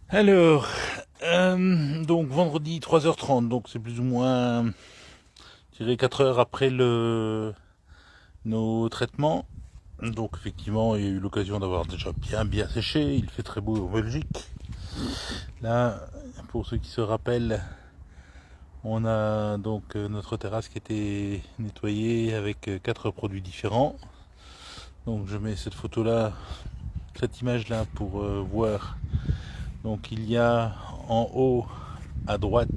Alors, donc vendredi 3h30, donc c'est plus ou moins, je dirais 4 heures après nos traitements. Donc effectivement, il y a eu l'occasion d'avoir déjà bien séché. Il fait très beau en Belgique. Là, pour ceux qui se rappellent, on a donc notre terrasse qui a été nettoyée avec 4 produits différents. Donc je mets cette photo-là, cette image-là pour voir. Donc il y a en haut à droite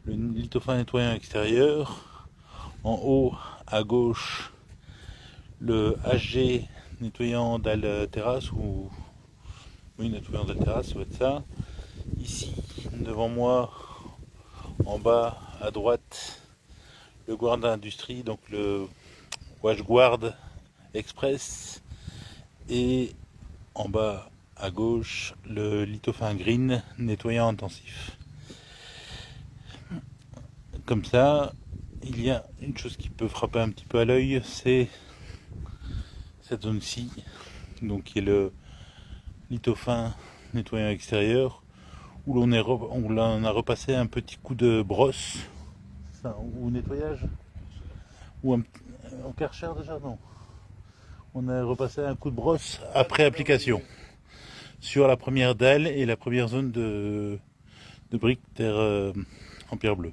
le lithophane nettoyant extérieur. En haut à gauche le HG nettoyant dalle terrasse ou oui nettoyant dalle terrasse, ça va être ça. Ici devant moi en bas à droite le guard d'industrie, donc le WashGuard Express, et en bas à gauche le lithophane green nettoyant intensif. Comme ça, il y a une chose qui peut frapper un petit peu à l'œil, c'est cette zone-ci, donc qui est le lithophane nettoyant extérieur, où on a repassé un petit coup de brosse, ça, ou nettoyage, ou en Karcher déjà, non. On a repassé un coup de brosse après application sur la première dalle et la première zone de briques en pierre bleue.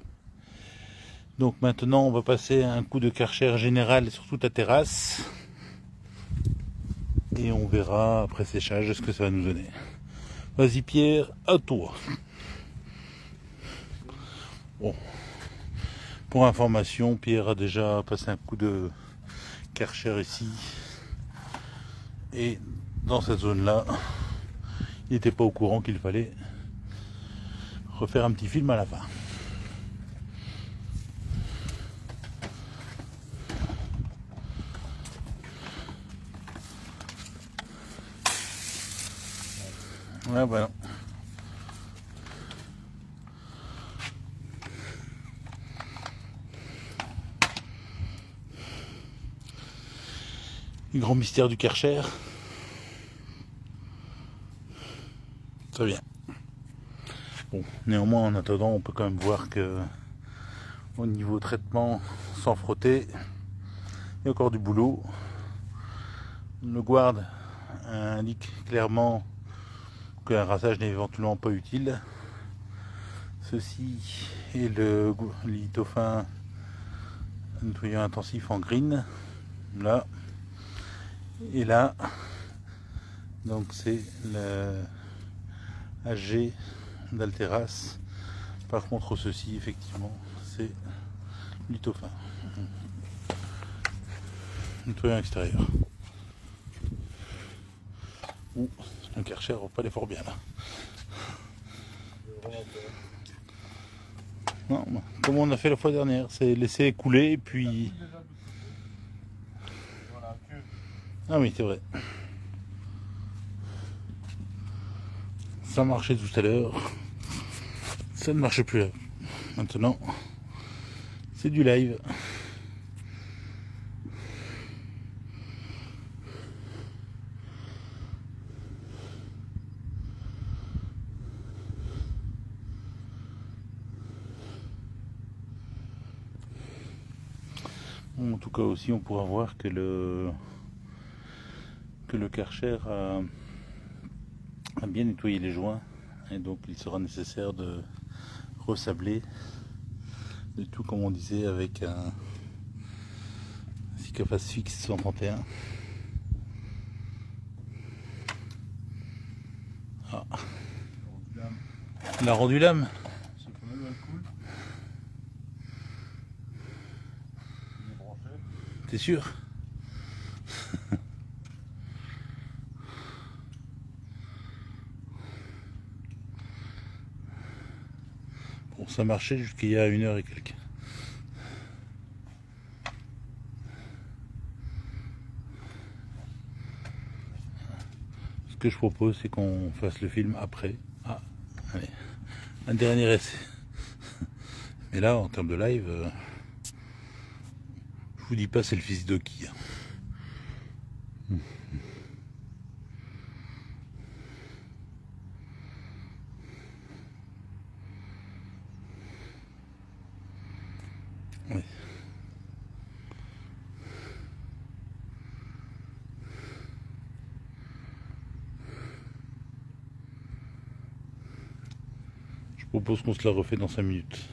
Donc maintenant on va passer un coup de Karcher général sur toute la terrasse et on verra après séchage ce que ça va nous donner. Vas-y Pierre, à toi. Bon, pour information, Pierre a déjà passé un coup de Karcher ici et dans cette zone-là, il n'était pas au courant qu'il fallait refaire un petit film à la fin. Ouais, voilà. Le grand mystère du Karcher. Très bien. Bon, néanmoins, en attendant, on peut quand même voir que au niveau traitement, sans frotter, il y a encore du boulot. Le guard indique clairement qu'un rinçage n'est éventuellement pas utile. Ceci est le lithophane nettoyant intensif en green, là et là. Donc c'est le HG d'Alteras. Par contre, ceci effectivement, c'est lithophane nettoyant extérieur. Ouh, le Karcher va pas aller fort bien là. Non, comme on a fait la fois dernière, c'est laisser couler et puis. Ah oui, c'est vrai. Ça marchait tout à l'heure. Ça ne marche plus là. Maintenant, c'est du live. Bon, en tout cas aussi, on pourra voir que le Karcher a bien nettoyé les joints. Et donc, il sera nécessaire de resabler de tout comme on disait avec un Sikafast fixe 131. Ah. Il a rendu l'âme. T'es sûr? Bon, ça marchait jusqu'il y a 1 heure et quelques. Ce que je propose, c'est qu'on fasse le film après. Ah, allez, un dernier essai. Mais là, en termes de live, je vous dis pas, c'est le fils de qui. Oui. Je propose qu'on se la refait dans 5 minutes.